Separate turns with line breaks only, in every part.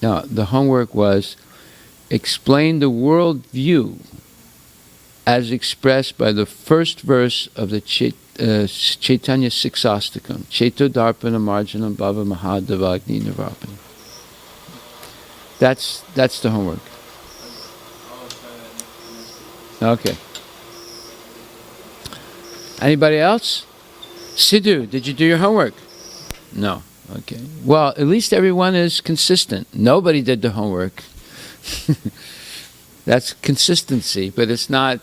Now, the homework was explain the world view as expressed by the first verse of the Chaitanya Siksastakam, Cheto Darpana Marjanam Bhava Mahadavagni Nirvapana. That's the homework. Okay. Anybody else? Sidhu, did you do your homework? No. Okay. Well, at least everyone is consistent. Nobody did the homework. That's consistency, but it's not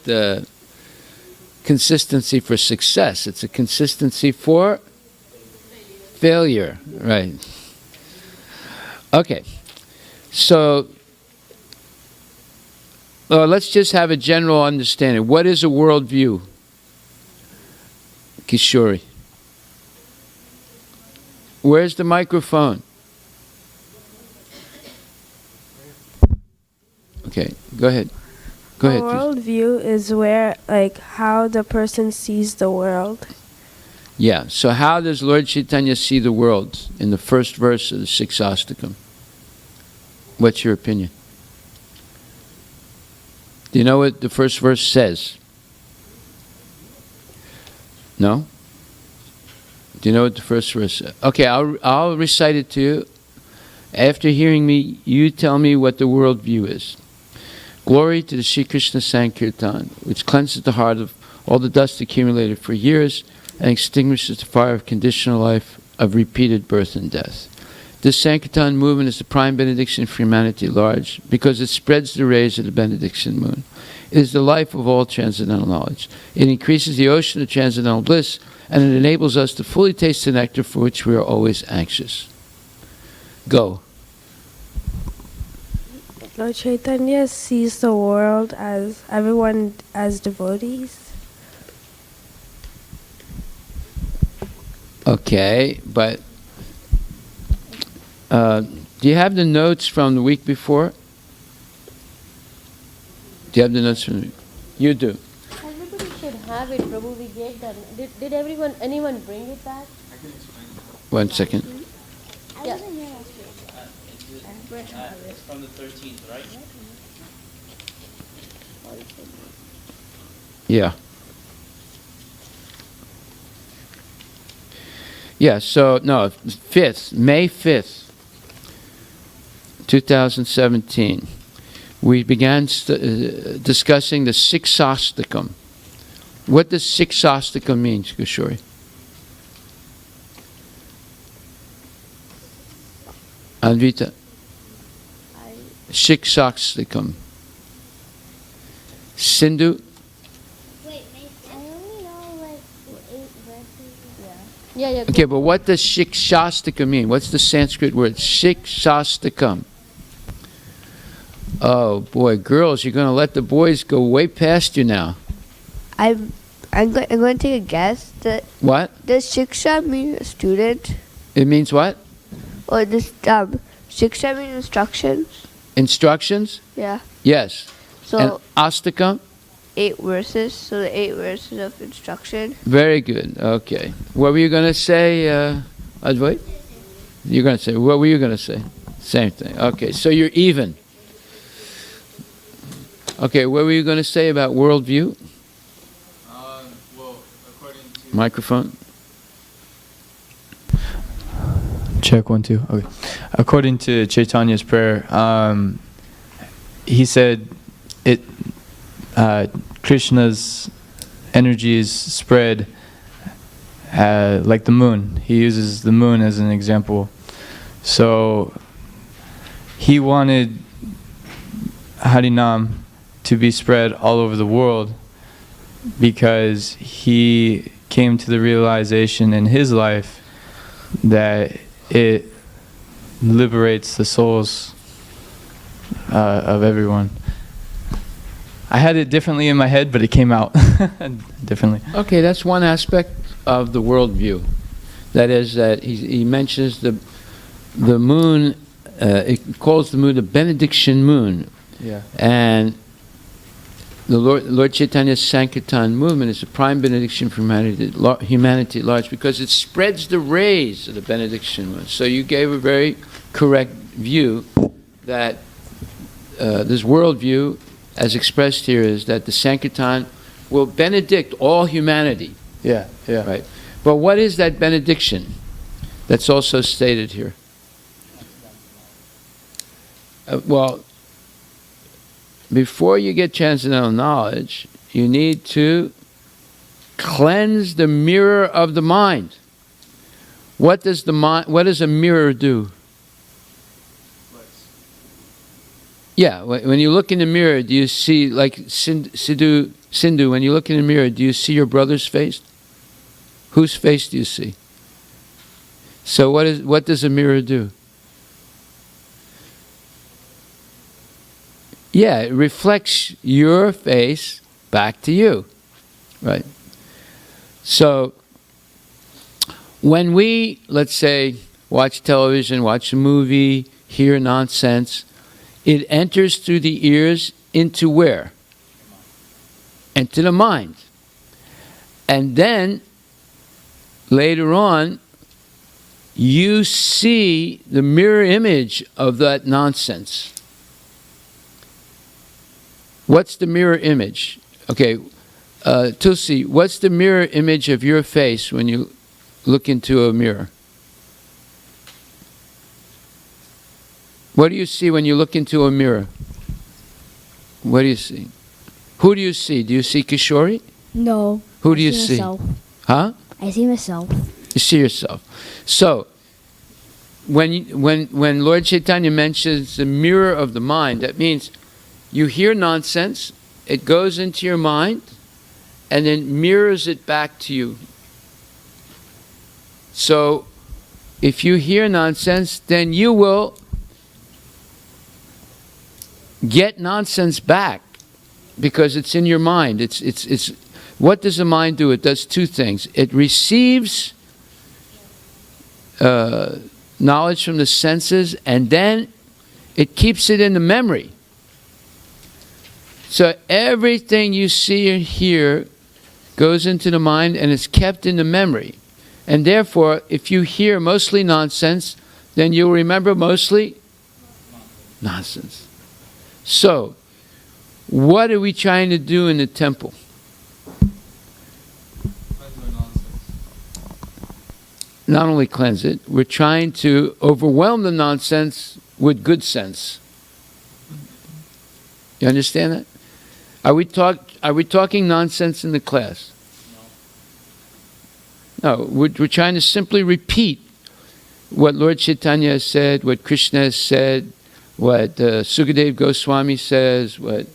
consistency for success. It's a consistency for failure. Right. Okay. So, let's just have a general understanding. What is a worldview? Kishori. Where's the microphone? Okay, go ahead. Go ahead.
Worldview is where, how the person sees the world.
Yeah, so how does Lord Chaitanya see the world in the first verse of the Siksastakam? What's your opinion? Do you know what the first verse says? No? Do you know what the first verse says? Okay, I'll recite it to you. After hearing me, you tell me what the worldview is. Glory to the Sri Krishna Sankirtan, which cleanses the heart of all the dust accumulated for years and extinguishes the fire of conditional life of repeated birth and death. This Sankirtan movement is the prime benediction for humanity at large because it spreads the rays of the benediction moon. It is the life of all transcendental knowledge. It increases the ocean of transcendental bliss, and it enables us to fully taste the nectar for which we are always anxious. Go.
Lord Chaitanya sees the world as everyone as devotees.
Okay, but do you have the notes from the week before? Do you have the notes from the week? You do.
Everybody should have it, Prabhu. We gave them. Did anyone bring it back?
I can explain.
1 second.
Yeah.
It's from the 13th, right?
Yeah. Yeah, so, no, 5th, May 5th, 2017, we began discussing the Siksastakam. What does Siksastakam mean, Kishori? Anvita? Siksastakam. Sindhu?
Yeah.
Okay, but what does Shikshastakam mean? What's the Sanskrit word? Shikshastakam. Oh boy, girls, you're going to let the boys go way past you now.
I'm going to take a guess.
What?
Does Shiksha mean a student?
It means what?
Or does Shiksha mean instructions?
Instructions?
Yeah.
Yes.
So
And Astakam?
8 verses. So the 8 verses of instruction.
Very good. Okay. What were you going to say, Advait? You're going to say, what were you going to say? Same thing. Okay, so you're even. Okay, what were you going to say about worldview?
Well, according to...
Microphone.
Check 1 2. Okay. According to Chaitanya's prayer, he said it. Krishna's energies spread like the moon. He uses the moon as an example. So he wanted Harinam to be spread all over the world because he came to the realization in his life that it liberates the souls of everyone. I had it differently in my head, but it came out differently.
Okay, that's one aspect of the worldview. That is that he mentions the moon, it calls the moon the benediction moon.
Yeah.
And the Lord Chaitanya's Sankirtan movement is a prime benediction for humanity at large because it spreads the rays of the benediction moon. So you gave a very correct view that this worldview, as expressed here, is that the Sankirtan will benedict all humanity.
Yeah, yeah.
Right. But what is that benediction that's also stated here? Well, before you get transcendental knowledge, you need to cleanse the mirror of the mind. What does a mirror do? Yeah, when you look in the mirror, do you see, like Sindhu, when you look in the mirror, do you see your brother's face? Whose face do you see? So what does a mirror do? Yeah, it reflects your face back to you, right? So when we, let's say, watch television, watch a movie, hear nonsense, it enters through the ears into where? Into the mind. And then, later on, you see the mirror image of that nonsense. What's the mirror image? Okay, Tulsi, what's the mirror image of your face when you look into a mirror? What do you see when you look into a mirror? What do you see? Who do you see? Do you see Kishori?
No.
Who do you see?
Myself.
Huh?
I see myself.
You see yourself. So, when Lord Chaitanya mentions the mirror of the mind, that means you hear nonsense, it goes into your mind, and then mirrors it back to you. So, if you hear nonsense, then you will get nonsense back because it's in your mind. It's what does the mind do? It does two things. It receives knowledge from the senses, and then it keeps it in the memory. So everything you see and hear goes into the mind and is kept in the memory. And therefore, if you hear mostly nonsense, then you'll remember mostly nonsense. So, what are we trying to do in the temple? Not only cleanse it, we're trying to overwhelm the nonsense with good sense. You understand that? Are we talking nonsense in the class? No, we're trying to simply repeat what Lord Chaitanya has said, what Krishna has said, what Sukadeva Goswami says, what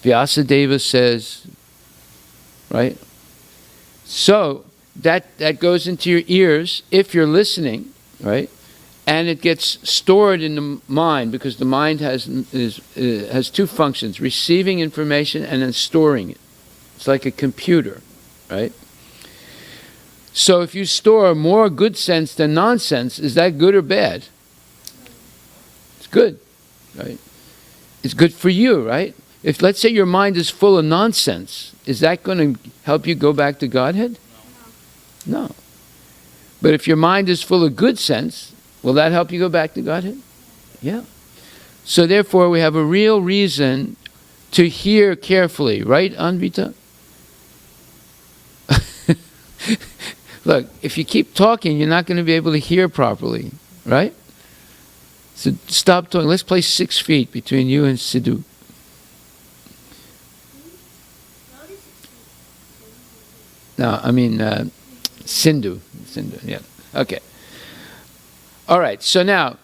Vyasadeva says, right? So that goes into your ears if you're listening, right? And it gets stored in the mind because the mind has two functions: receiving information and then storing it. It's like a computer, right? So if you store more good sense than nonsense, is that good or bad? It's good, right? It's good for you, right? If, let's say, your mind is full of nonsense, is that going to help you go back to Godhead? No. But if your mind is full of good sense, will that help you go back to Godhead? Yeah. So therefore, we have a real reason to hear carefully, right, Anvita? Look, if you keep talking, you're not going to be able to hear properly, right? So stop talking. Let's place 6 feet between you and Sidhu. No, I mean Sindhu. Sindhu, yeah. Okay. All right, so now,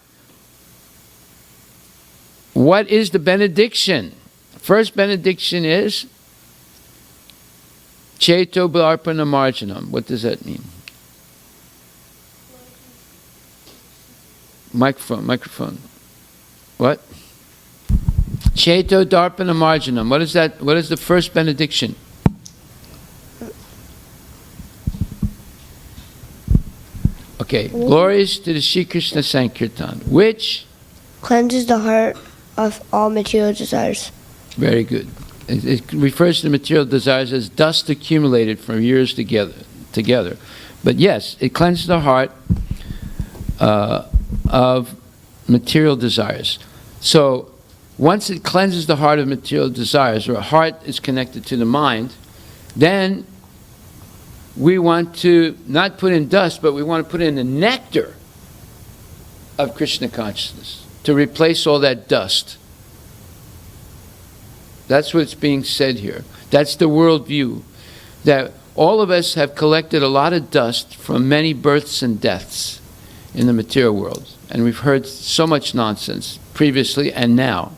what is the benediction? First benediction is Cheto Bharpana Marjanam. What does that mean? Microphone. What? Cheto Dharpana Marjanam. What is that? What is the first benediction? Okay, glories to the Sri Krishna Sankirtan, which
Cleanses the heart of all material desires.
very good. It refers to the material desires as dust accumulated from years together. But yes, it cleanses the heart of material desires. So once it cleanses the heart of material desires, or heart is connected to the mind, then we want to not put in dust, but we want to put in the nectar of Krishna consciousness to replace all that dust. That's what's being said here. That's the worldview. That all of us have collected a lot of dust from many births and deaths in the material world. And we've heard so much nonsense previously and now.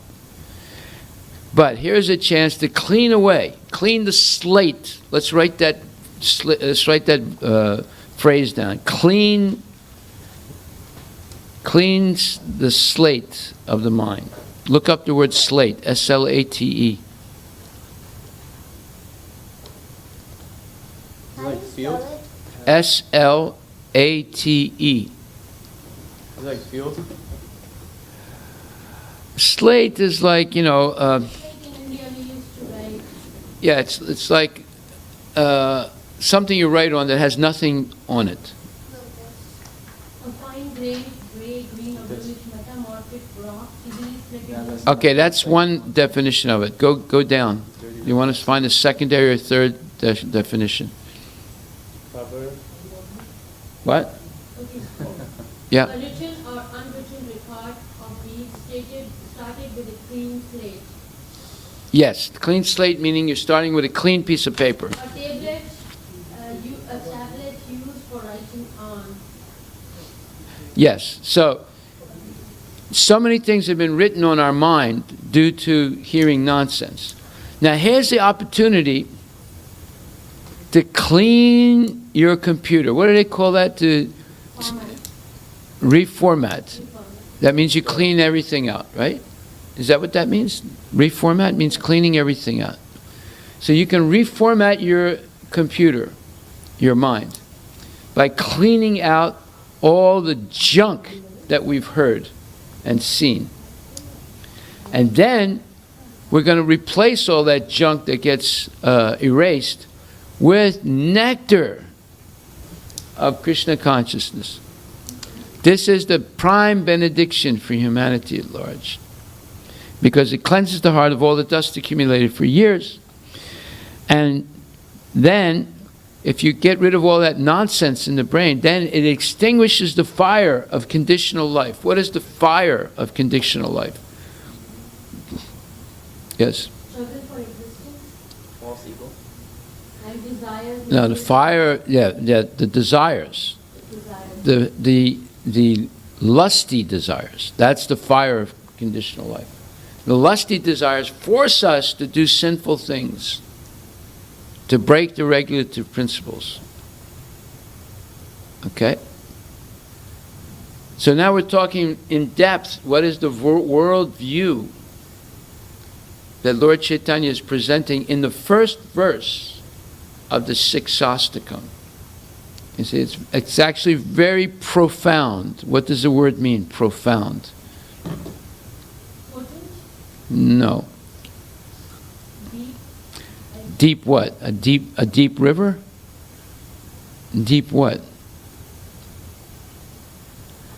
But here's a chance to clean away, clean the slate. Let's write that phrase down. Cleans the slate of the mind. Look up the word slate, S-L-A-T-E.
Like field?
S-L-A-T-E.
Is like field?
Slate is like,
Like in India we used to write.
yeah, it's like something you write on that has nothing on it.
A fine gray, green or bluish metamorphic rock, easily splitting.
Okay, that's one definition of it. Go down. You want to find a secondary or third definition?
Cover.
What?
Okay.
Yeah.
A written or unwritten record of deeds started with a clean slate.
Yes, clean slate meaning you're starting with a clean piece of paper.
A tablet used for writing on.
Yes. So many things have been written on our mind due to hearing nonsense. Now here's the opportunity to clean your computer. What do they call that? To reformat. That means you clean everything out, right? Is that what that means? Reformat means cleaning everything out. So you can reformat your computer, your mind, by cleaning out all the junk that we've heard and seen. And then we're going to replace all that junk that gets erased with nectar of Krishna consciousness. This is the prime benediction for humanity at large, because it cleanses the heart of all the dust accumulated for years. And then, if you get rid of all that nonsense in the brain, then it extinguishes the fire of conditional life. What is the fire of conditional life? Yes?
Struggle for existence
False ego.
and desires.
No, the fire, the desires. The lusty desires. That's the fire of conditional life. The lusty desires force us to do sinful things, to break the regulative principles. Okay? So now we're talking in depth, what is the world view that Lord Chaitanya is presenting in the first verse of the sixth Shastakam. You see, it's actually very profound. What does the word mean, profound?
Potent,
No.
deep,
Deep what? A deep river? Deep what?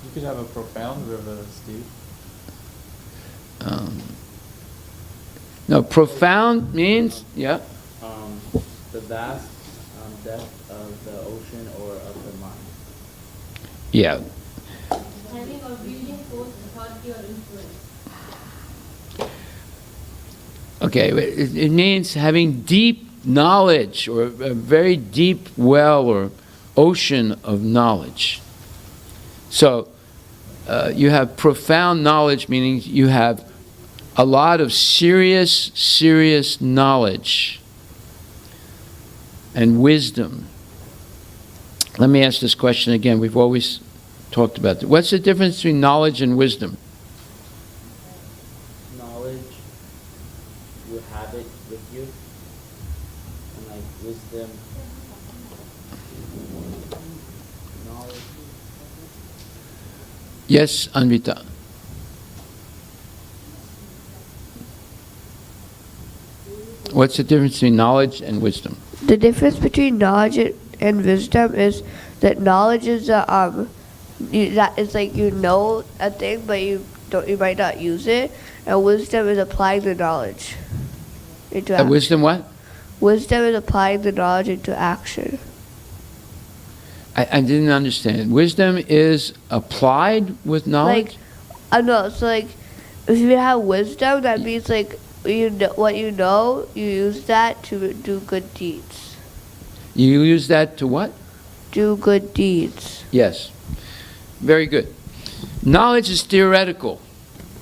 You could have a profound river that's deep.
No, profound means, yeah.
The vast depth of the ocean or of the mind.
Yeah.
having or wielding force, authority or influence.
Okay, it means having deep knowledge, or a very deep well or ocean of knowledge. So you have profound knowledge, meaning you have a lot of serious knowledge and wisdom. Let me ask this question again. We've always talked about it. What's the difference between knowledge and wisdom?
Knowledge, you have it with you. And like wisdom, knowledge.
Yes, Anvita. What's the difference between knowledge and wisdom?
The difference between knowledge and wisdom is that knowledge is that it's like you know a thing, but you you might not use it. And wisdom is applying the knowledge into action.
Wisdom what?
Wisdom is applying the knowledge into action.
I didn't understand. Wisdom is applied with knowledge?
Like, I know. So like, if you have wisdom, that means like what you know, you use that to do good deeds.
You use that to what?
Do good deeds.
Yes. Very good. Knowledge is theoretical,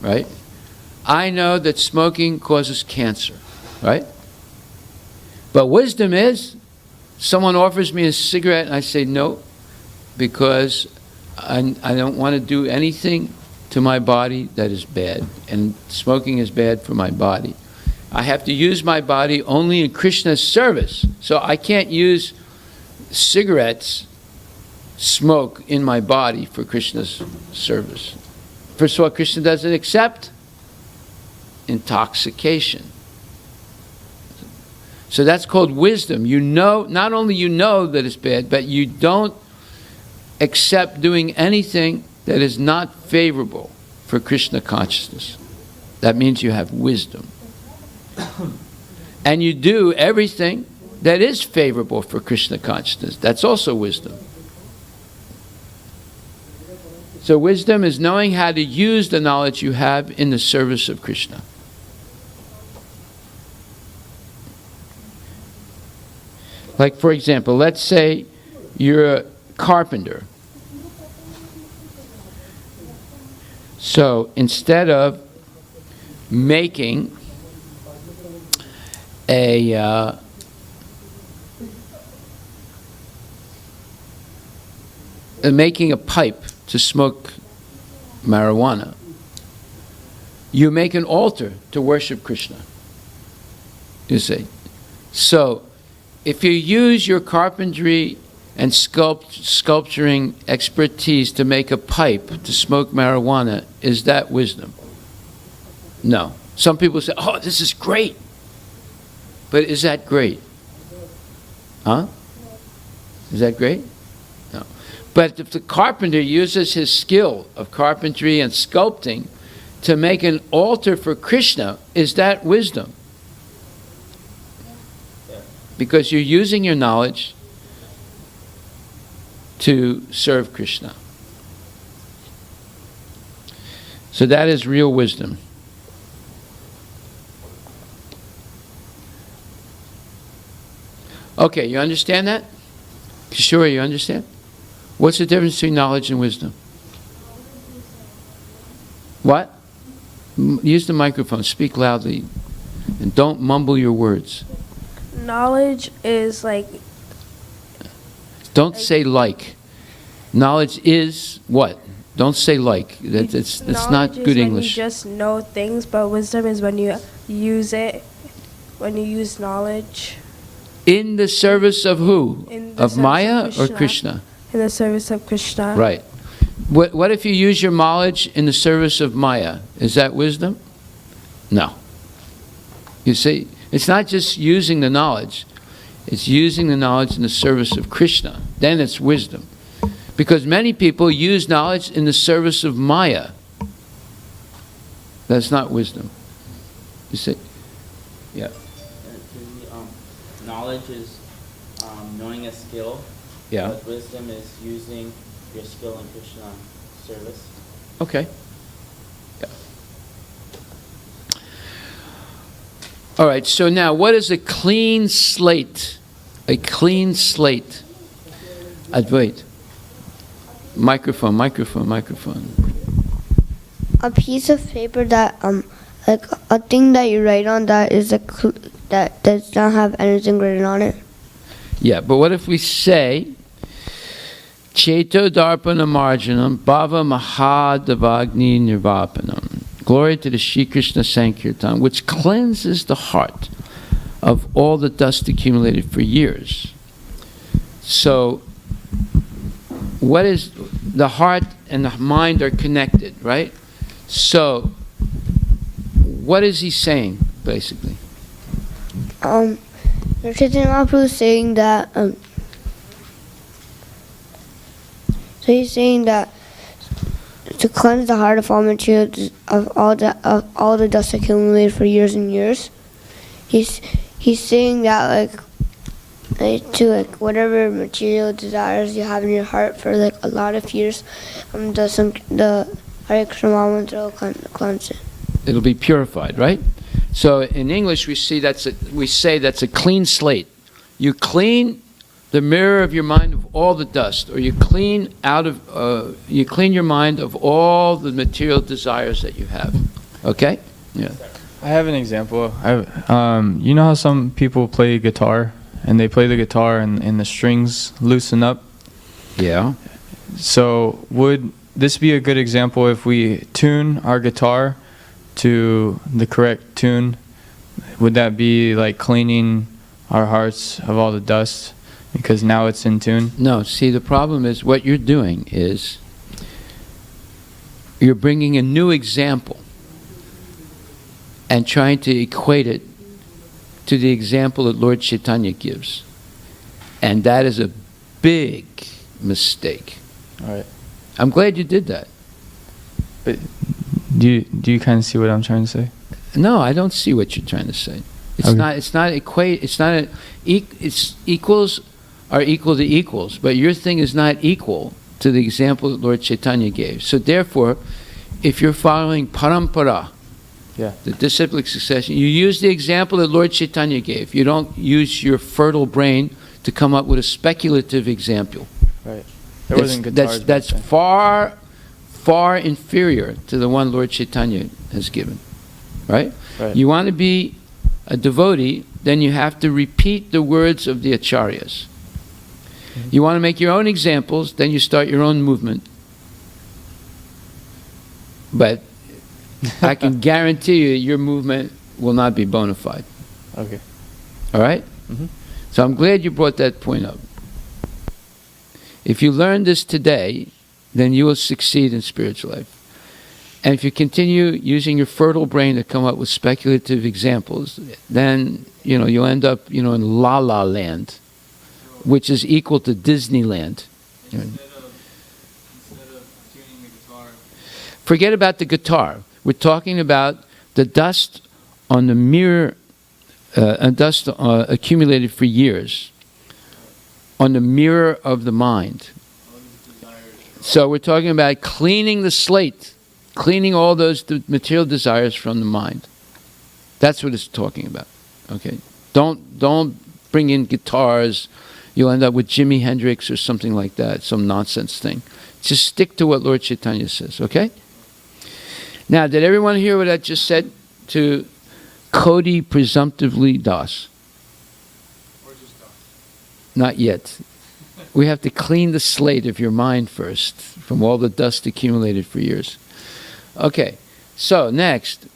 right? I know that smoking causes cancer, right? But wisdom is, someone offers me a cigarette and I say no, because I don't want to do anything to my body that is bad, and smoking is bad for my body. I have to use my body only in Krishna's service, so I can't use cigarettes, smoke in my body for Krishna's service. First of all, Krishna doesn't accept intoxication. So that's called wisdom. You know, not only you know that it's bad, but you don't accept doing anything that is not favorable for Krishna consciousness. That means you have wisdom. And you do everything that is favorable for Krishna consciousness. That's also wisdom. So wisdom is knowing how to use the knowledge you have in the service of Krishna. Like, for example, let's say you're a carpenter. So instead of making a pipe to smoke marijuana, you make an altar to worship Krishna. You see. So if you use your carpentry and sculpturing expertise to make a pipe to smoke marijuana, is that wisdom? No. Some people say, oh, this is great. But is that great? Huh? Is that great? No. But if the carpenter uses his skill of carpentry and sculpting to make an altar for Krishna, is that wisdom? Because you're using your knowledge to serve Krishna. So that is real wisdom. Okay, you understand that? Sure, you understand? What's the difference between knowledge and wisdom? What? Use the microphone, speak loudly, and don't mumble your words.
Knowledge is like...
Don't say like. Knowledge is what? Don't say like. It's not good English.
You just know things, but wisdom is when you use it, when you use knowledge.
In the service of who? Of Maya or Krishna?
In the service of Krishna.
Right. What if you use your knowledge in the service of Maya? Is that wisdom? No. You see, it's not just using the knowledge. It's using the knowledge in the service of Krishna. Then it's wisdom. Because many people use knowledge in the service of Maya. That's not wisdom. You see? Yeah.
Knowledge is knowing a skill.
Yeah.
But wisdom is using your skill in Krishna service.
Okay. Yeah. All right, so now what is a clean slate? A clean slate. Advait. Microphone.
A piece of paper that like a thing that you write on that is that does not have anything written on it.
Yeah, but what if we say Cheto Darpana Marjanam Bhava Mahadavagni Nirvapanam. Glory to the Shri Krishna Sankirtan, which cleanses the heart of all the dust accumulated for years. So, what is the heart and the mind are connected, right? So, what is he saying, basically?
Chaitanya Mahaprabhu is saying that. So he's saying that. to cleanse the heart of all material of all the dust accumulated for years and years. He's saying that to whatever material desires you have in your heart for a lot of years, the Hare Krishna mantra will cleanse it.
It'll be purified, right? So in English, we say that's a clean slate. You clean the mirror of your mind of all the dust, or you clean your mind of all the material desires that you have. Okay? Yeah.
I have an example. You know how some people play guitar, and they play the guitar and the strings loosen up?
Yeah.
So would this be a good example if we tune our guitar to the correct tune? Would that be like cleaning our hearts of all the dust because now it's in tune?
No, see, the problem is what you're doing is you're bringing a new example and trying to equate it to the example that Lord Chaitanya gives. And that is a big mistake.
All right.
I'm glad you did that.
But do you kind of see what I'm trying to say?
No, I don't see what you're trying to say. It's equals are equal to equals, but your thing is not equal to the example that Lord Chaitanya gave. So therefore, if you're following parampara, the disciplic succession, you use the example that Lord Chaitanya gave. You don't use your fertile brain to come up with a speculative example.
Right. There wasn't guitars.
That's far, far inferior to the one Lord Chaitanya has given. Right? You want to be a devotee, then you have to repeat the words of the acharyas. You want to make your own examples, then you start your own movement. But I can guarantee you your movement will not be bona fide.
Okay.
All right?
Mm-hmm.
So I'm glad you brought that point up. If you learn this today, then you will succeed in spiritual life. And if you continue using your fertile brain to come up with speculative examples, then you'll end up in La La Land, which is equal to Disneyland.
Instead of tuning the guitar.
Forget about the guitar. We're talking about the dust on the mirror, dust accumulated for years on the mirror of the mind. So we're talking about cleaning the slate, cleaning all those material desires from the mind. That's what it's talking about. Okay, don't bring in guitars. You'll end up with Jimi Hendrix or something like that, some nonsense thing. Just stick to what Lord Chaitanya says. Okay. Now, did everyone hear what I just said to Cody presumptively Das?
Or just Das?
Not yet. We have to clean the slate of your mind first from all the dust accumulated for years. Okay, so next.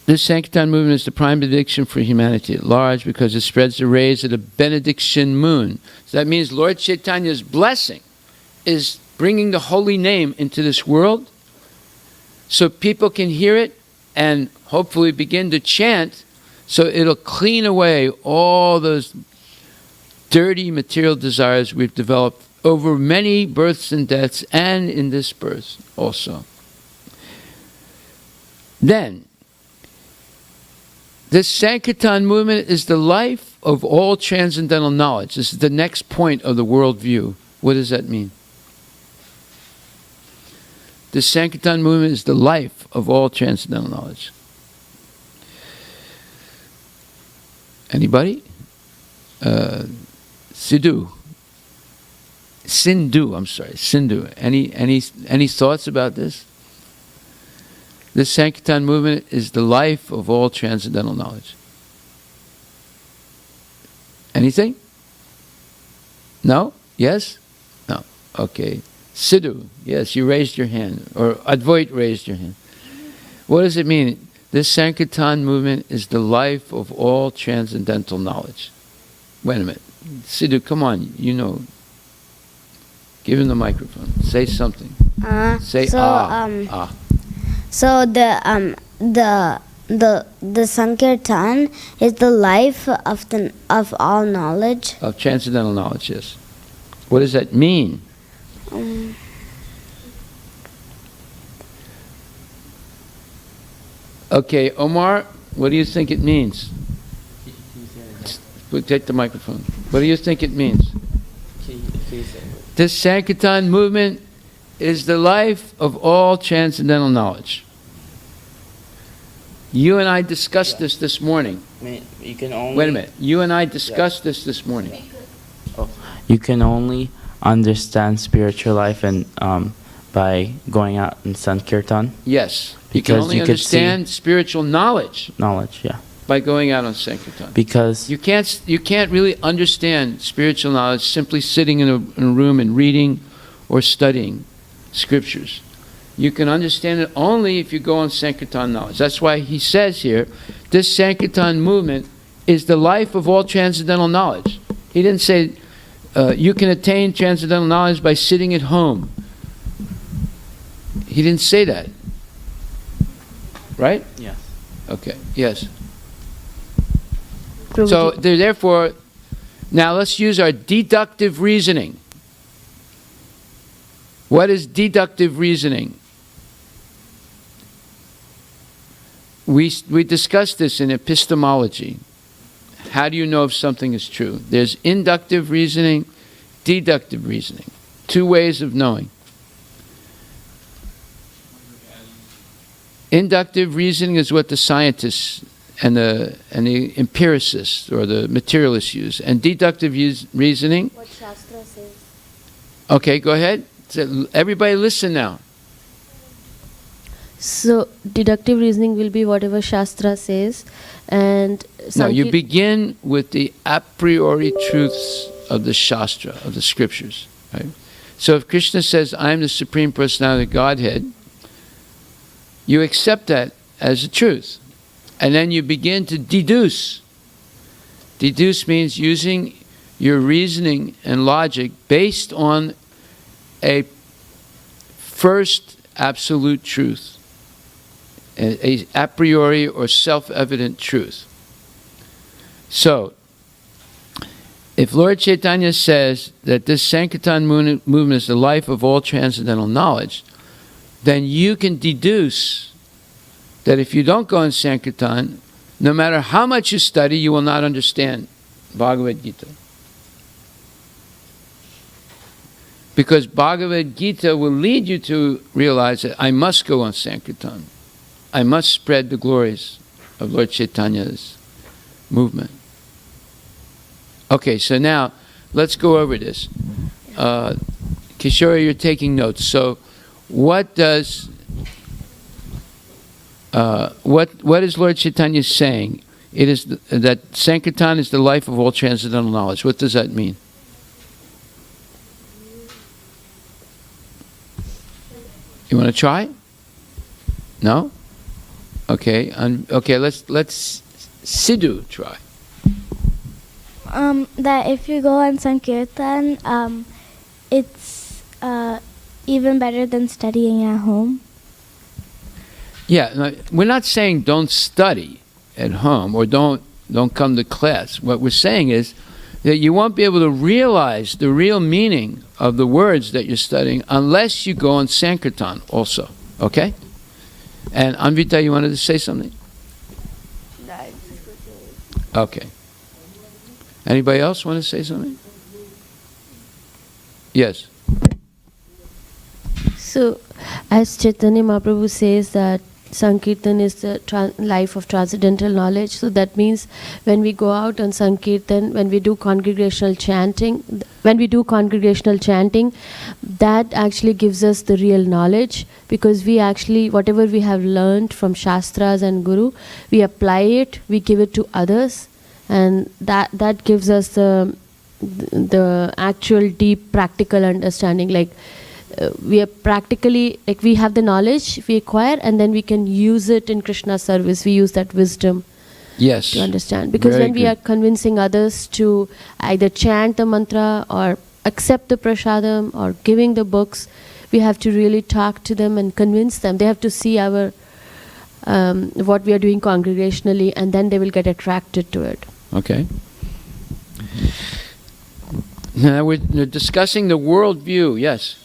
This Sankirtan movement is the prime benediction for humanity at large because it spreads the rays of the benediction moon. So that means Lord Chaitanya's blessing is bringing the holy name into this world so people can hear it and hopefully begin to chant, so it'll clean away all those dirty material desires we've developed over many births and deaths, and in this birth also. Then, this Sankirtan movement is the life of all transcendental knowledge. This is the next point of the worldview. What does that mean? The Sankirtan movement is the life of all transcendental knowledge. Anybody? Sindhu. Any thoughts about this? The Sankirtan movement is the life of all transcendental knowledge. Anything? No? Yes? No. Okay. Sidhu, yes, you raised your hand. Or Advait raised your hand. What does it mean? This Sankirtan movement is the life of all transcendental knowledge. Wait a minute. Sidhu, come on, Give him the microphone. Say something. Say ah.
So the Sankirtan is the life of all knowledge.
Of transcendental knowledge, yes. What does that mean? Okay, Omar, what do you think it means? Take the microphone. What do you think it means? This Sankirtan movement is the life of all transcendental knowledge. You and I discussed this morning.
You can only.
Wait a minute. You and I discussed this morning.
You can only understand spiritual life and by going out in Sankirtan.
Yes. You can
Because
only
you could
understand spiritual knowledge
Knowledge, yeah.
by going out on Sankirtan.
Because
You can't really understand spiritual knowledge simply sitting in a room and reading or studying scriptures. You can understand it only if you go on Sankirtan knowledge. That's why he says here, this Sankirtan movement is the life of all transcendental knowledge. He didn't say you can attain transcendental knowledge by sitting at home. He didn't say that. Right?
yes.
Okay, yes. So therefore, now let's use our deductive reasoning. What is deductive reasoning? We discussed this in epistemology. How do you know if something is true? There's inductive reasoning, deductive reasoning. Two ways of knowing. Inductive reasoning is what the scientists and the empiricists or the materialists use. And deductive reasoning...
What Shastra says.
Okay, go ahead. So everybody listen now.
So deductive reasoning will be whatever Shastra says, and
No, you begin with the a priori truths of the Shastra, of the scriptures. Right? So if Krishna says, I am the Supreme Personality of Godhead, you accept that as a truth. And then you begin to deduce. Deduce means using your reasoning and logic based on a first absolute truth, a a priori or self-evident truth. So, if Lord Chaitanya says that this Sankirtan movement is the life of all transcendental knowledge, then you can deduce that if you don't go in Sankirtan, no matter how much you study, you will not understand Bhagavad Gita. Because Bhagavad Gita will lead you to realize that I must go on Sankirtan. I must spread the glories of Lord Chaitanya's movement. Okay, so now let's go over this. Kishore, you're taking notes. So what does... what is Lord Chaitanya saying? It is that Sankirtan is the life of all transcendental knowledge. What does that mean? You want to try? No? Okay. Okay. Let's Sidhu try.
That if you go on Sankirtan, it's even better than studying at home.
Yeah, no, we're not saying don't study at home or don't come to class. What we're saying is that you won't be able to realize the real meaning of the words that you're studying unless you go on Sankirtan also. Okay? And Anvita, you wanted to say something? Okay. Anybody else want to say something? Yes.
So, as Chaitanya Mahaprabhu says that Sankirtan is the life of transcendental knowledge. So that means when we go out on Sankirtan, when we do congregational chanting, that actually gives us the real knowledge, because we actually, whatever we have learned from Shastras and Guru, we apply it, we give it to others, and that gives us the actual deep practical understanding. Like we are practically, like we have the knowledge we acquire, and then we can use it in Krishna's service. We use that wisdom to understand. Because when we are convincing others to either chant the mantra or accept the prasadam or giving the books, we have to really talk to them and convince them. They have to see our what we are doing congregationally, and then they will get attracted to it.
Okay. Now we're discussing the worldview. Yes.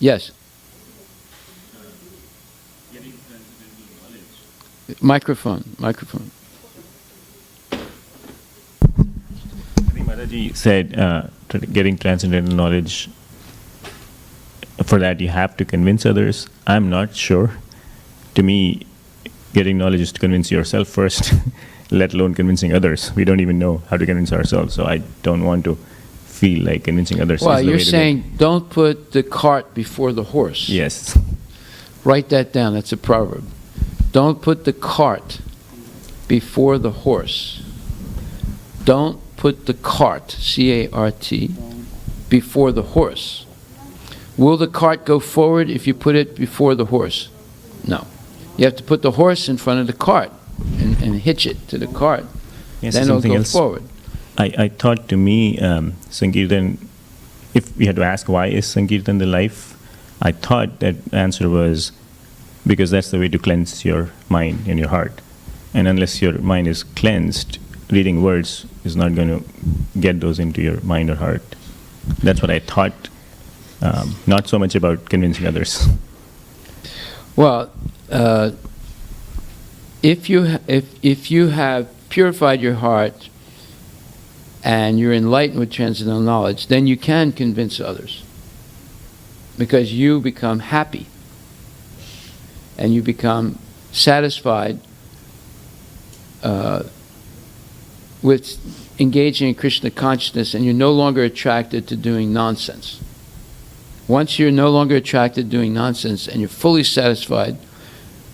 Yes. Microphone.
I think Mataji said getting transcendental knowledge, for that you have to convince others. I'm not sure. To me, getting knowledge is to convince yourself first, let alone convincing others. We don't even know how to convince ourselves, so I don't want to feel like convincing others.
Well,
is the
you're
way to
saying don't put the cart before the horse.
Yes.
Write that down. That's a proverb. Don't put the cart before the horse. Don't put the cart, C-A-R-T, before the horse. Will the cart go forward if you put it before the horse? No. You have to put the horse in front of the cart and hitch it to the cart.
Yes,
then it'll
something
go
else.
forward.
I thought, to me, Sankirtan, if we had to ask why is Sankirtan the life, I thought that answer was because that's the way to cleanse your mind and your heart. And unless your mind is cleansed, reading words is not going to get those into your mind or heart. That's what I thought, not so much about convincing others.
Well, if you have purified your heart and you're enlightened with transcendental knowledge, then you can convince others, because you become happy and you become satisfied with engaging in Krishna consciousness, and you're no longer attracted to doing nonsense. Once you're no longer attracted to doing nonsense and you're fully satisfied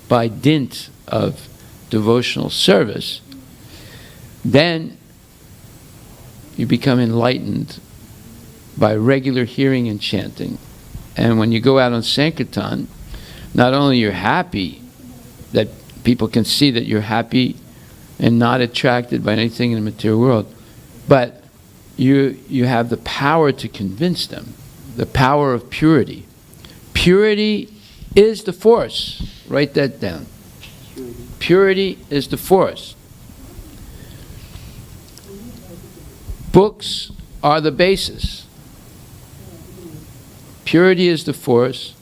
by dint of devotional service, then you become enlightened by regular hearing and chanting. And when you go out on Sankirtan, not only you're happy, that people can see that you're happy and not attracted by anything in the material world, but you have the power to convince them, the power of purity. Purity is the force. Write that down. Purity is the force. Books are the basis. Purity is the force.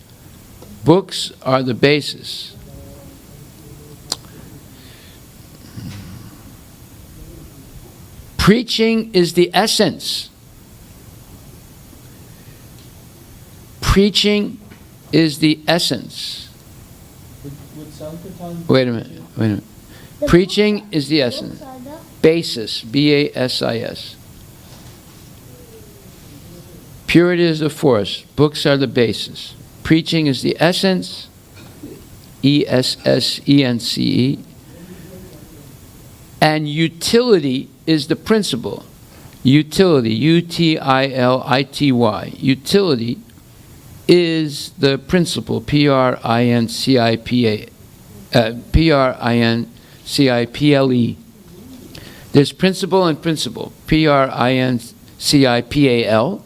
Books are the basis. Preaching is the essence. Preaching is the essence. Wait a minute. Preaching is the essence. Basis, B-A-S-I-S. Purity is the force. Books are the basis. Preaching is the essence, E-S-S-E-N-C-E. And utility is the principle. Utility, U-T-I-L-I-T-Y. Utility is the principle, P-R-I-N-C-I-P-A, P-R-I-N-C-I-P-L-E. There's principle and principle, P-R-I-N-C-I-P-A-L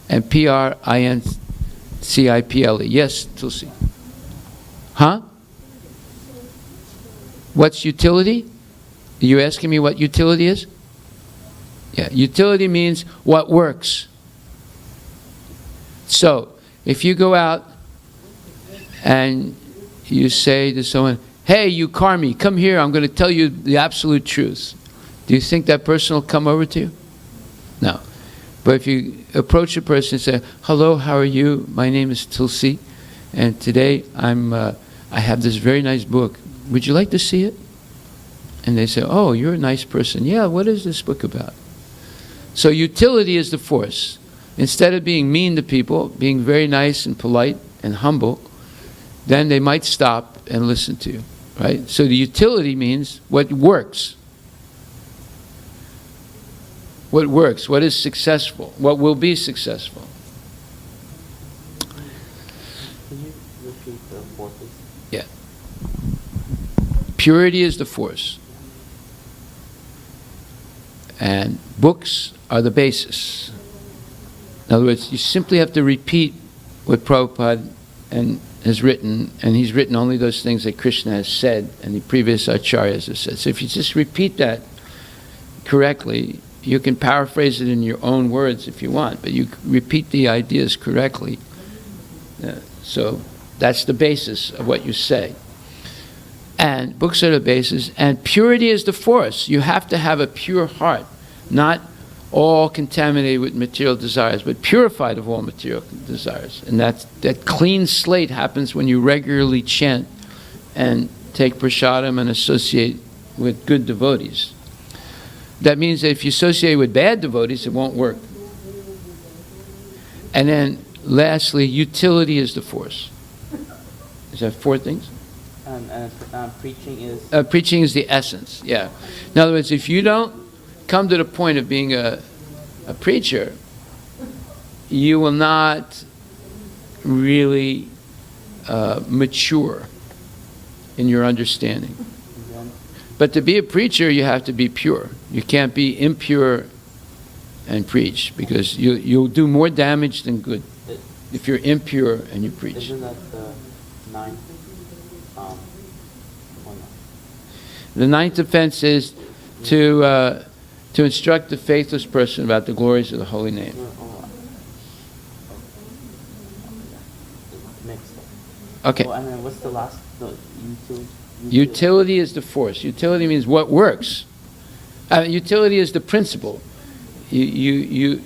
and P-R-I-N-C-I-P-L-E. Yes, Tulsi? Huh? What's utility? Are you asking me what utility is? Yeah, utility means what works. So, if you go out and you say to someone, hey, you Karmi, come here, I'm going to tell you the absolute truth. Do you think that person will come over to you? No. But if you approach a person and say, hello, how are you? My name is Tulsi, and today I have this very nice book. Would you like to see it? And they say, oh, you're a nice person. Yeah, what is this book about? So utility is the force. Instead of being mean to people, being very nice and polite and humble, then they might stop and listen to you, right? So the utility means what works. What works, what is successful, what will be successful.
Can you repeat the forces?
Yeah. Purity is the force. And books are the basis. In other words, you simply have to repeat what Prabhupada has written, and he's written only those things that Krishna has said and the previous acharyas have said. So if you just repeat that correctly, you can paraphrase it in your own words if you want, but you repeat the ideas correctly, So that's the basis of what you say. And books are the basis, and purity is the force. You have to have a pure heart, not all contaminated with material desires, but purified of all material desires. And that clean slate happens when you regularly chant and take prasadam and associate with good devotees. That means that if you associate with bad devotees, it won't work. And then lastly, utility is the force. Is that 4 things?
Preaching is?
Preaching is the essence, yeah. In other words, if you don't come to the point of being a preacher, you will not really mature in your understanding. But to be a preacher, you have to be pure. You can't be impure and preach, because you'll do more damage than good if you're impure and you preach.
Isn't that the 9th?
The 9th offense is to instruct the faithless person about the glories of the holy name. Okay.
Well, and then what's the last?
Utility is the force. Utility means what works. Utility is the principle. You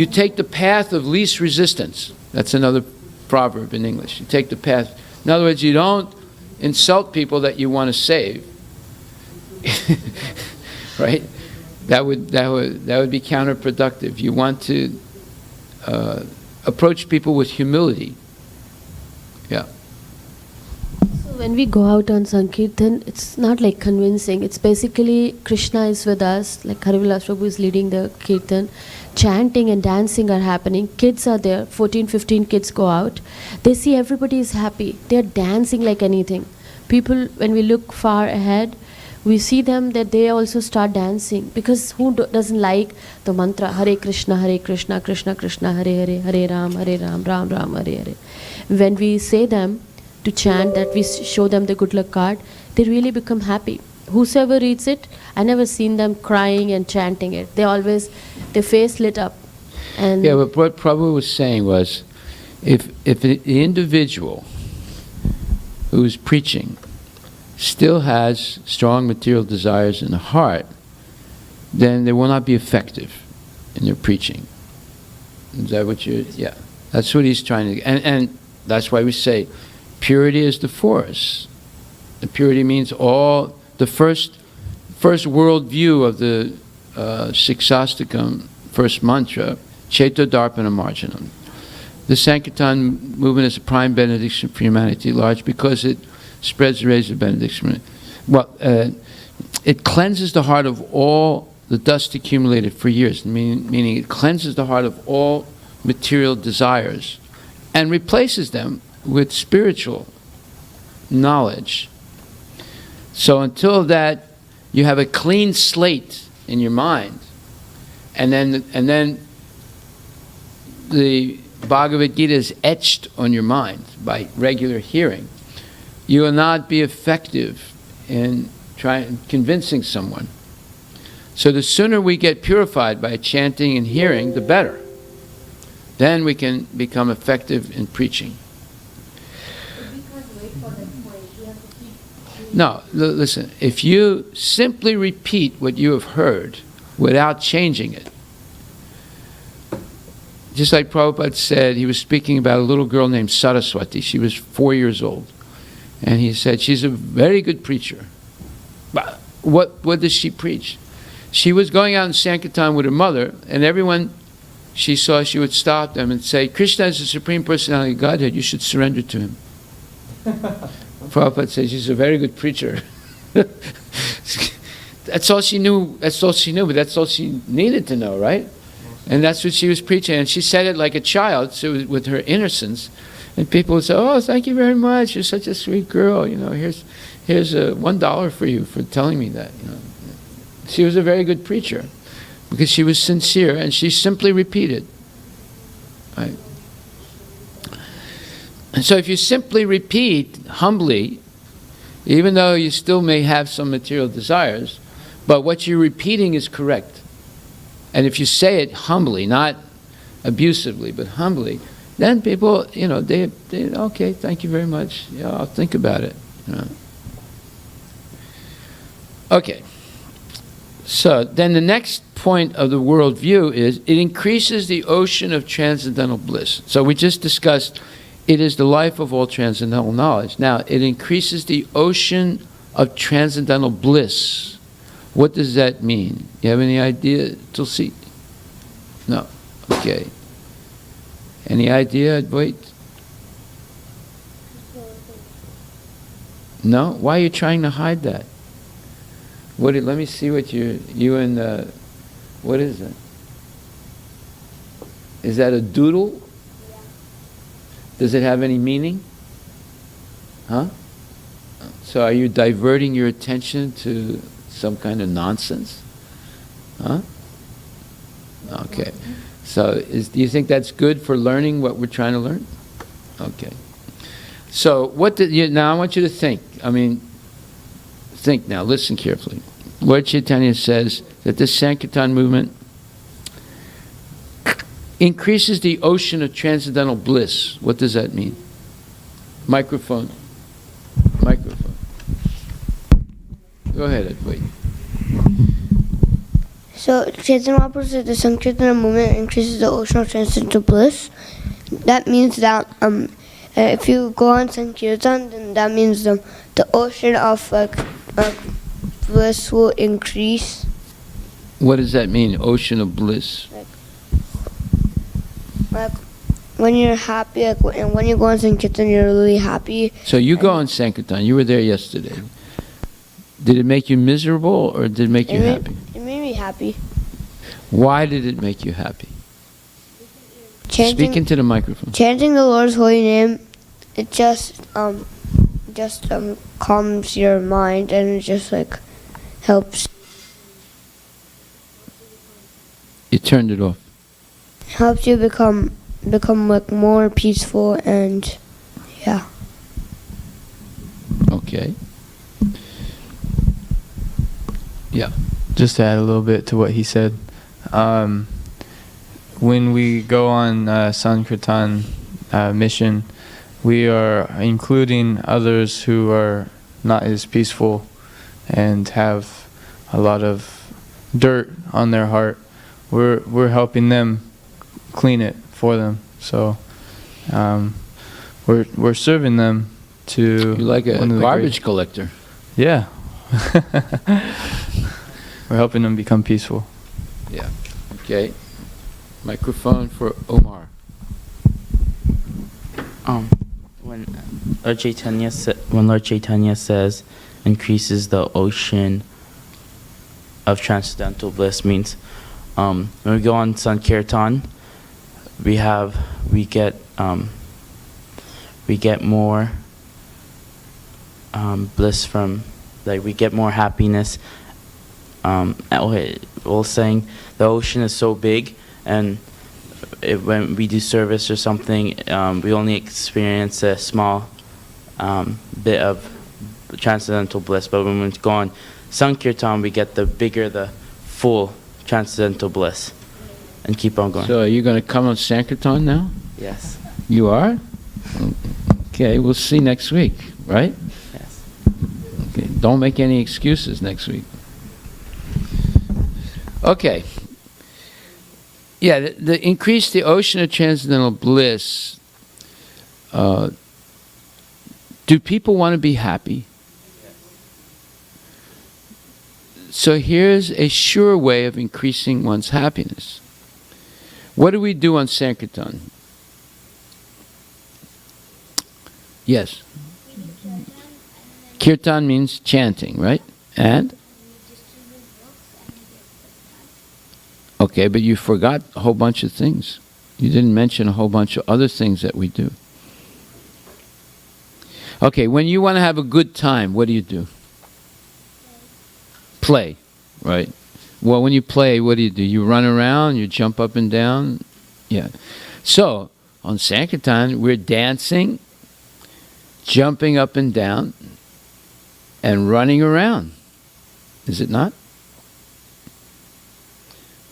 take the path of least resistance. That's another proverb in English. You take the path. In other words, you don't insult people that you want to save. Right? That would be counterproductive. You want to approach people with humility. Yeah.
So when we go out on Sankirtan, it's not like convincing. It's basically Krishna is with us, like Harivilas Prabhu is leading the Kirtan. Chanting and dancing are happening. Kids are there. 14, 15 kids go out. They see everybody is happy. They're dancing like anything. People, when we look far ahead, we see them that they also start dancing, because who doesn't like the mantra Hare Krishna, Krishna Krishna, Hare Hare, Hare Ram, Ram Ram, Hare Hare. When we say them to chant, that we show them the good luck card, they really become happy. Whosoever reads it, I never seen them crying and chanting it. They always, their face lit up. And
yeah, but what Prabhu was saying was, if the individual who's preaching still has strong material desires in the heart, then they will not be effective in their preaching. Is that what you? Yeah, that's what he's trying to. And that's why we say, purity is the force. The purity means all the first world view of the Siksastakam, first mantra, Cheto Darpana Marjanam. The Sankirtan movement is a prime benediction for humanity at large, because it spreads the rays of benediction. Well, it cleanses the heart of all the dust accumulated for years, meaning it cleanses the heart of all material desires and replaces them with spiritual knowledge. So until that, you have a clean slate in your mind, and then the Bhagavad Gita is etched on your mind by regular hearing, you will not be effective in convincing someone. So the sooner we get purified by chanting and hearing, the better. Then we can become effective in preaching. No, listen, if you simply repeat what you have heard without changing it, just like Prabhupada said, he was speaking about a little girl named Saraswati. She was 4 years old. And he said, she's a very good preacher. But what does she preach? She was going out in Sankirtan with her mother, and everyone she saw, she would stop them and say, Krishna is the Supreme Personality of Godhead, you should surrender to him. Prabhupada said, she's a very good preacher. That's all she knew, but that's all she needed to know, right? And that's what she was preaching. And she said it like a child, so with her innocence. And people would say, oh, thank you very much. You're such a sweet girl. You know, here's $1 for you for telling me that. You know, she was a very good preacher because she was sincere and she simply repeated. Right? And so if you simply repeat humbly, even though you still may have some material desires, but what you're repeating is correct. And if you say it humbly, not abusively, but humbly, then people, they okay, thank you very much. Yeah, I'll think about it. Okay. So then the next point of the worldview is it increases the ocean of transcendental bliss. So we just discussed it is the life of all transcendental knowledge. Now, it increases the ocean of transcendental bliss. What does that mean? You have any idea, Tulsi? No. Okay. Any idea, Advait? No? Why are you trying to hide that? Let me see what what is it? Is that a doodle? Yeah. Does it have any meaning? Huh? So are you diverting your attention to some kind of nonsense? Huh? Okay. So do you think that's good for learning what we're trying to learn? Okay. So now I want you to think. Think now, listen carefully. Lord Chaitanya says that this Sankirtan movement increases the ocean of transcendental bliss. What does that mean? Microphone. Go ahead, Advait.
So Chaitanya Mahaprabhu said the Sankirtan movement increases the ocean of transcendental bliss. That means that if you go on Sankirtan, then that means the ocean of bliss will increase.
What does that mean, ocean of bliss?
Like when you're happy, and when you go on Sankirtan, you're really happy.
So you go on Sankirtan. You were there yesterday. Did it make you miserable or did it make you happy?
It made me happy.
Why did it make you happy? Speak into the microphone.
Chanting the Lord's holy name, it just calms your mind, and it just helps.
You turned it off.
Helps you become more peaceful, and yeah.
Okay. Yeah.
Just to add a little bit to what he said, when we go on Sankirtan mission, we are including others who are not as peaceful and have a lot of dirt on their heart. We're helping them clean it for them. So we're serving them to.
You're like a garbage collector.
Yeah. We're helping them become peaceful.
Yeah. Okay. Microphone for Omar.
When Lord Chaitanya says increases the ocean of transcendental bliss means when we go on Sankirtan, we get more bliss from, we get more happiness. We're saying the ocean is so big, and when we do service or something, we only experience a small bit of transcendental bliss. But when we go on Sankirtan, we get the full transcendental bliss, and keep on going.
So are you going to come on Sankirtan now?
Yes.
You are? Okay, we'll see next week, right?
Yes.
Okay, don't make any excuses next week. Okay. Yeah, the increase the ocean of transcendental bliss. Do people want to be happy? So here's a sure way of increasing one's happiness. What do we do on Sankirtan? Yes. Kirtan means chanting, right? And? Okay, but you forgot a whole bunch of things. You didn't mention a whole bunch of other things that we do. Okay, when you want to have a good time, what do? Play, right? Well, when you play, what do? You run around, you jump up and down? Yeah. So, on Sankirtan, we're dancing, jumping up and down, and running around. Is it not?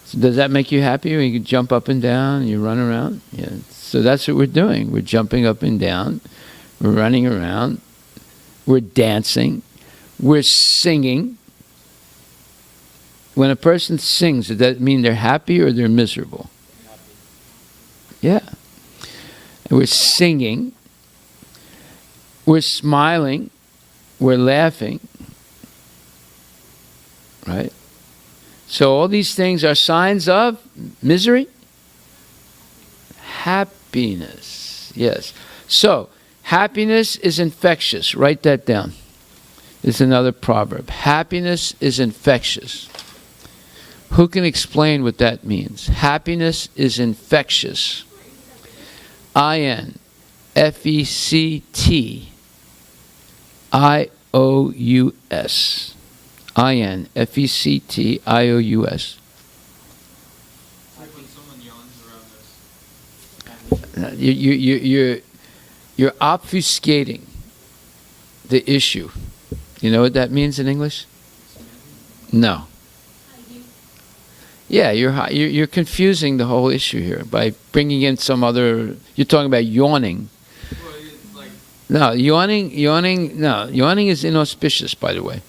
So does that make you happy when you can jump up and down and you run around? Yeah. So that's what we're doing. We're jumping up and down. We're running around. We're dancing. We're singing. When a person sings, does that mean they're happy or they're miserable? Yeah. And we're singing. We're smiling. We're laughing. Right? So all these things are signs of misery? Happiness. Yes. So, happiness is infectious. Write that down. It's another proverb. Happiness is infectious. Who can explain what that means? Happiness is infectious. I-N-F-E-C-T-I-O-U-S. I-N-F-E-C-T-I-O-U-S.
It's like when someone yawns around us.
You're obfuscating the issue. You know what that means in English? No. Yeah, you're confusing the whole issue here by bringing in some other. You're talking about yawning.
Well, it's like,
No, yawning is inauspicious, by the way.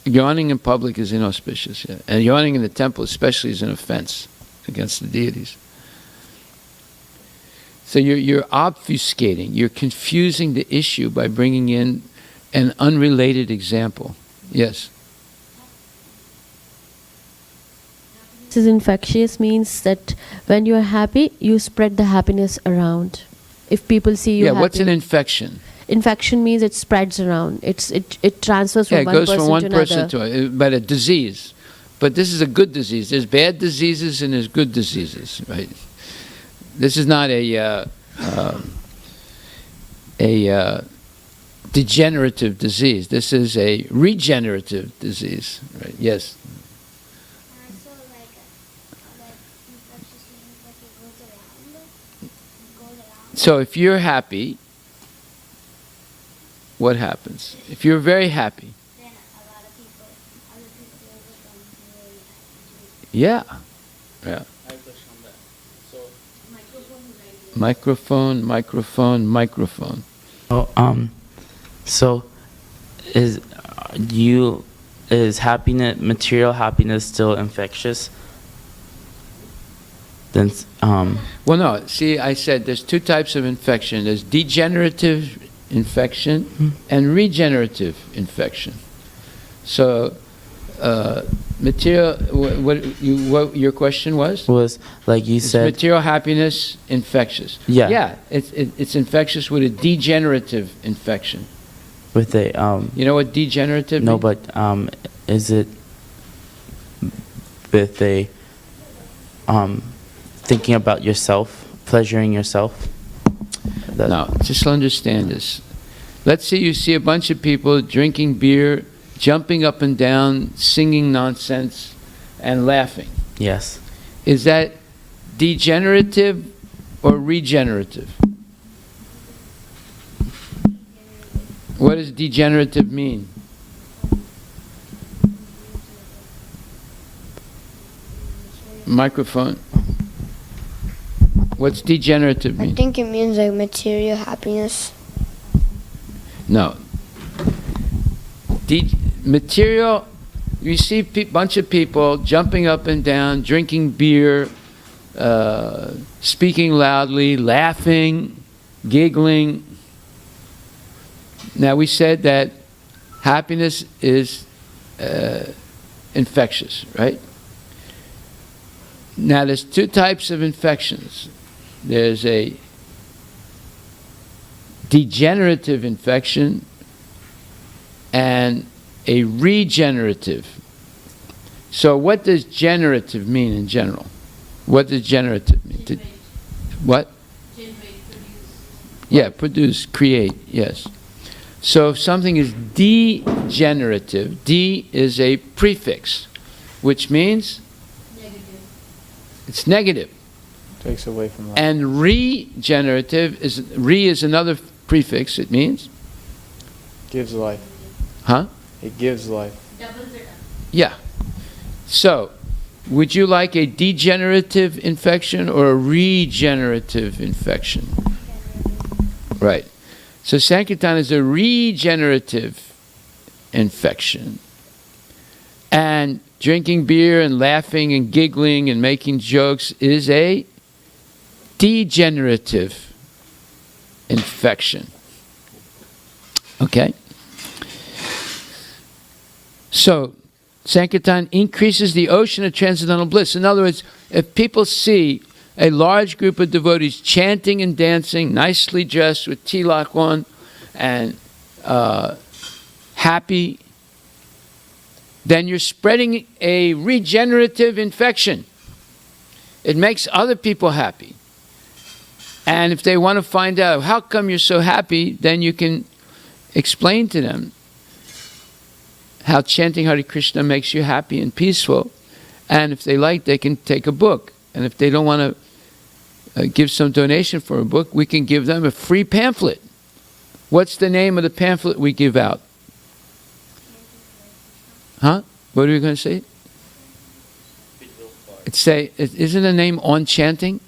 Yawning in public is inauspicious, yeah. And yawning in the temple especially is an offense against the deities. So you're obfuscating, you're confusing the issue by bringing in an unrelated example. Yes?
This is infectious means that when you are happy, you spread the happiness around. If people see you happy.
What's an infection?
Infection means it spreads around. It transfers from
It
one
goes
person
from one
to
person
another.
to another. But a disease. But this is a good disease. There's bad diseases and there's good diseases, right? This is not a degenerative disease. This is a regenerative disease, right? Yes. So if you're happy, what happens? If you're very happy, yeah. Microphone.
Oh, so is happiness, material happiness, still infectious? Then,
Well, no. See, I said there's two types of infection. There's degenerative infection and regenerative infection. So, material. What your question was?
Was like you said.
Material happiness infectious.
Yeah.
Yeah. It's infectious with a degenerative infection.
With a
You know what degenerative?
No,
means?
but is it with a thinking about yourself, pleasuring yourself?
No, just understand this. Let's say you see a bunch of people drinking beer, jumping up and down, singing nonsense, and laughing.
Yes.
Is that degenerative or regenerative? What does degenerative mean? Microphone. What's degenerative mean?
I think it means like material happiness.
No. Material, you see a bunch of people jumping up and down, drinking beer, speaking loudly, laughing, giggling. Now we said that happiness is infectious, right? Now there's two types of infections. There's a degenerative infection and a regenerative. So what does generative mean in general? What does generative mean? What? Yeah, produce, create, yes. So if something is degenerative, D is a prefix, which means it's negative.
Takes away from life.
And regenerative is, re is another prefix, it means?
Gives life.
Huh?
It gives life.
Yeah. So, Would you like a degenerative infection or a regenerative infection? Right. So Sankirtan is a regenerative infection. And drinking beer and laughing and giggling and making jokes is a degenerative infection. Okay? So, Sankirtan increases the ocean of transcendental bliss. In other words, if people see a large group of devotees chanting and dancing, nicely dressed with tilak on, and happy, then you're spreading a regenerative infection. It makes other people happy. And if they want to find out how come you're so happy, then you can explain to them how chanting Hare Krishna makes you happy and peaceful. And if they like, they can take a book. And if they don't want to give some donation for a book, we can give them a free pamphlet. What's the name of the pamphlet we give out? Huh? What are you going to say? Isn't the name On Chanting?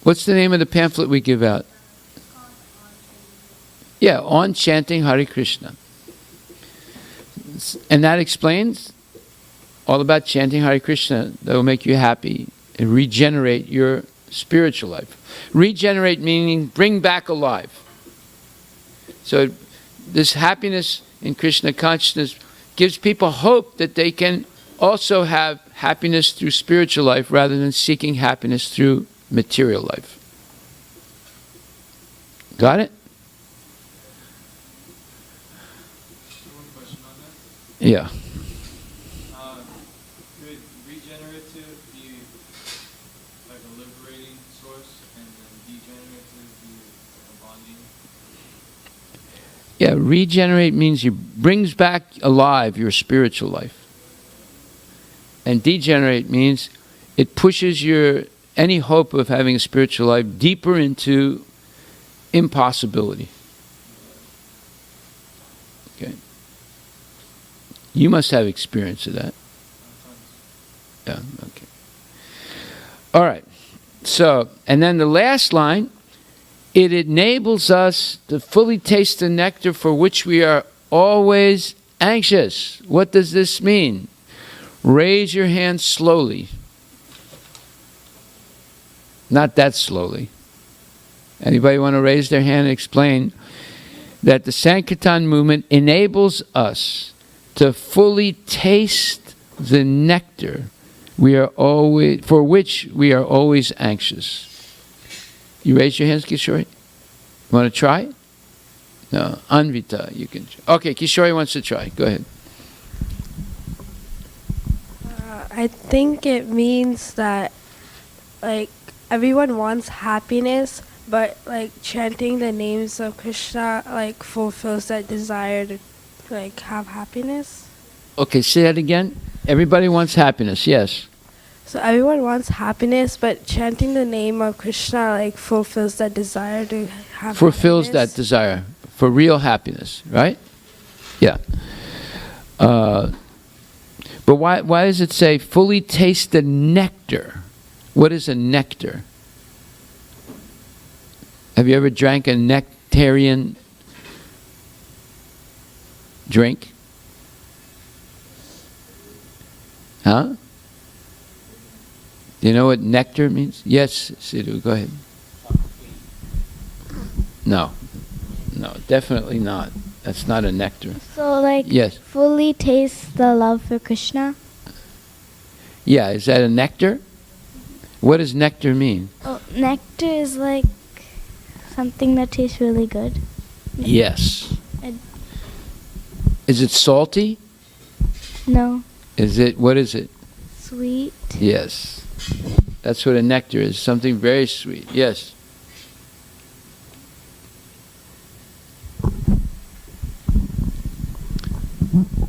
What's the name of the pamphlet we give out? Yeah, On Chanting Hare Krishna. And that explains all about chanting Hare Krishna. That will make you happy and regenerate your spiritual life. Regenerate meaning bring back alive. So this happiness in Krishna consciousness gives people hope that they can also have happiness through spiritual life rather than seeking happiness through material life. Got it?
One question on that.
Yeah.
Could regenerative be like a liberating source, and then degenerative be like a bonding?
Yeah, regenerate means you brings back alive your spiritual life. And degenerate means it pushes any hope of having a spiritual life deeper into impossibility. Okay. You must have experience of that. Yeah, okay. All right. So, and then the last line, it enables us to fully taste the nectar for which we are always anxious. What does this mean? Raise your hand slowly. Not that slowly. Anybody want to raise their hand and explain that the Sankirtan movement enables us to fully taste the nectar for which we are always anxious? You raise your hands, Kishori? You want to try? No, Anvita, you can try. Okay, Kishori wants to try. Go ahead.
I think it means that, like, everyone wants happiness, but, like, chanting the names of Krishna, like, fulfills that desire to, like, have happiness.
Okay, say that again. Everybody wants happiness, yes.
So everyone wants happiness, but chanting the name of Krishna, like, fulfills that desire to have
Fulfills
happiness.
that desire for real happiness, right? Yeah. But why does it say fully taste the nectar? What is a nectar? Have you ever drank a nectarian drink? Huh? Do you know what nectar means? Yes, Sidhu, go ahead. No, definitely not. That's not a nectar.
So, like,
Yes.
fully taste the love for Krishna?
Yeah, is that a nectar? What does nectar mean?
Oh, nectar is like something that tastes really good.
Yes.
And-
Is it salty?
No,
What is it?
sweet.
Yes. That's what a nectar is, something very sweet. Yes.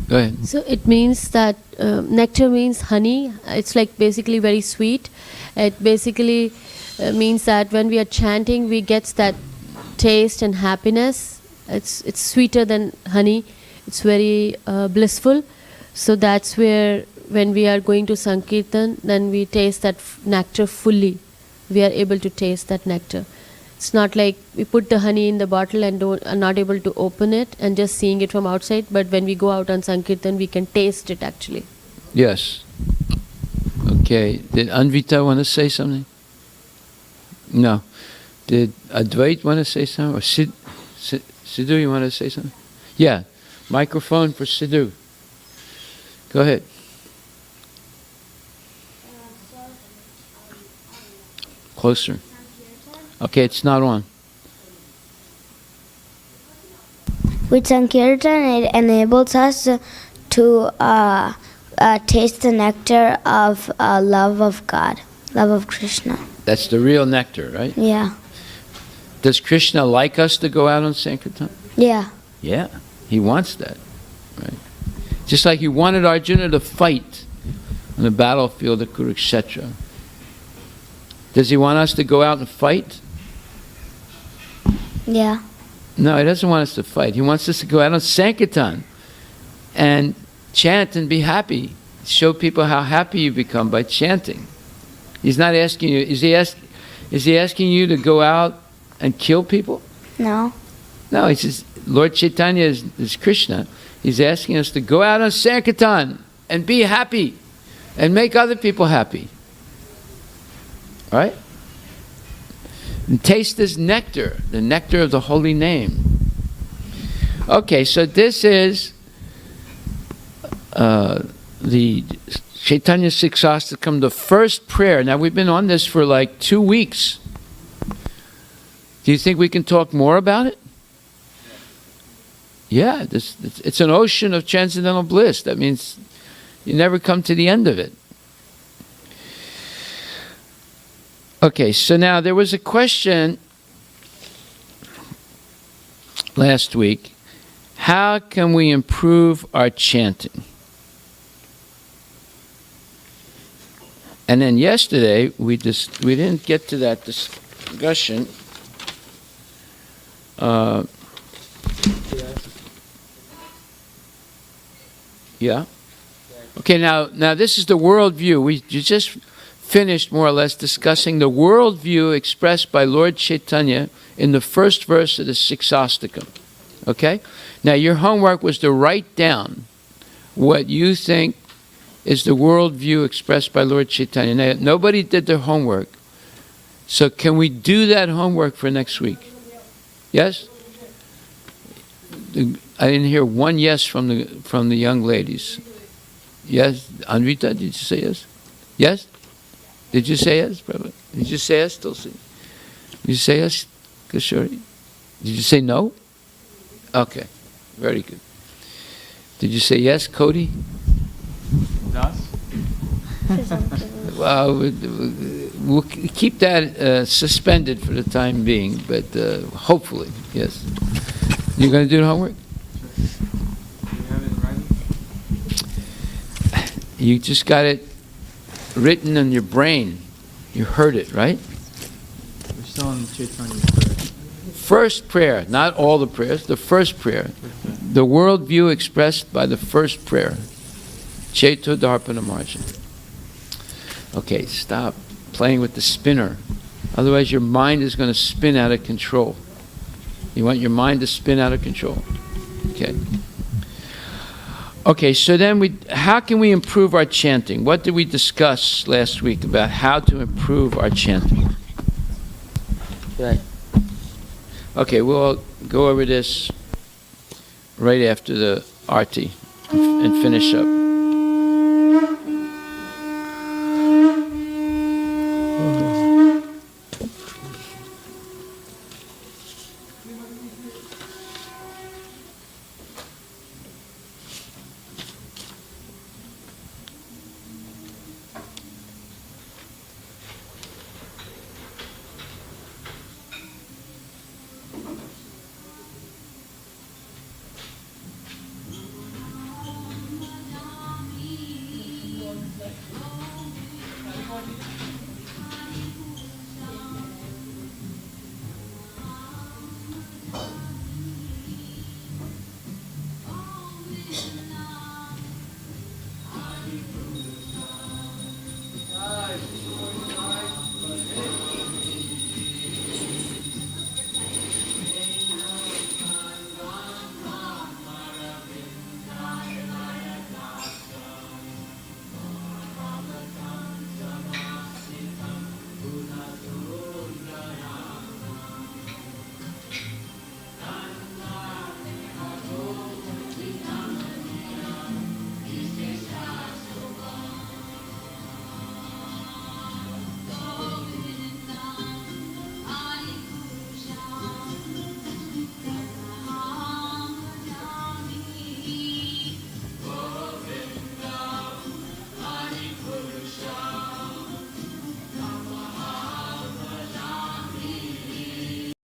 Go ahead.
So it means that nectar means honey. It's like basically very sweet. It basically means that when we are chanting, we get that taste and happiness. It's sweeter than honey. It's very blissful. So that's where when we are going to Sankirtan, then we taste that nectar fully. We are able to taste that nectar. It's not like we put the honey in the bottle and are not able to open it and just seeing it from outside, but when we go out on Sankirtan, we can taste it actually.
Yes. Okay. Did Anvita want to say something? No. Did Advait want to say something? Or Sidhu, you want to say something? Yeah. Microphone for Sidhu. Go ahead. Closer. Okay, it's not on.
With Sankirtan, it enables us to taste the nectar of love of God, love of Krishna.
That's the real nectar, right?
Yeah.
Does Krishna like us to go out on Sankirtan?
Yeah.
Yeah, he wants that, right? Just like he wanted Arjuna to fight on the battlefield of Kurukshetra. Does he want us to go out and fight?
Yeah.
No, he doesn't want us to fight. He wants us to go out on Sankirtan and chant and be happy. Show people how happy you become by chanting. He's not asking you, is he asking you to go out and kill people?
No.
No, he says, Lord Chaitanya is Krishna. He's asking us to go out on Sankirtan and be happy and make other people happy. Right? And taste this nectar, the nectar of the holy name. Okay, so this is the Chaitanya Siksastakam, the first prayer. Now we've been on this for like 2 weeks. Do you think we can talk more about it? Yeah, it's an ocean of transcendental bliss. That means you never come to the end of it. Okay, so now there was a question last week. How can we improve our chanting? And then yesterday we didn't get to that discussion. Yeah. Okay, now this is the worldview. You just finished more or less discussing the worldview expressed by Lord Chaitanya in the first verse of the Siksastakam. Okay? Now your homework was to write down what you think is the worldview expressed by Lord Chaitanya. Now, nobody did their homework. So can we do that homework for next week? Yes? I didn't hear one yes from the young ladies. Yes? Anvita, did you say yes? Yes? Did you say yes, Prabhu? Did you say yes, Tulsi? Did you say yes, Kishori? Did you say no? Okay, very good. Did you say yes, Cody?
Das?
Well, we'll keep that suspended for the time being, but hopefully, yes. You going to do the homework?
Do you have it in writing?
You just got it written in your brain. You heard it, right?
We're still on Chaitanya's prayer.
First prayer, not all the prayers, the first prayer. The worldview expressed by the first prayer. Chaito Dharpana Marjan. Okay, stop playing with the spinner. Otherwise your mind is going to spin out of control. You want your mind to spin out of control. Okay. Okay, so then how can we improve our chanting? What did we discuss last week about how to improve our chanting?
Good.
Okay, we'll go over this right after the arti and finish up.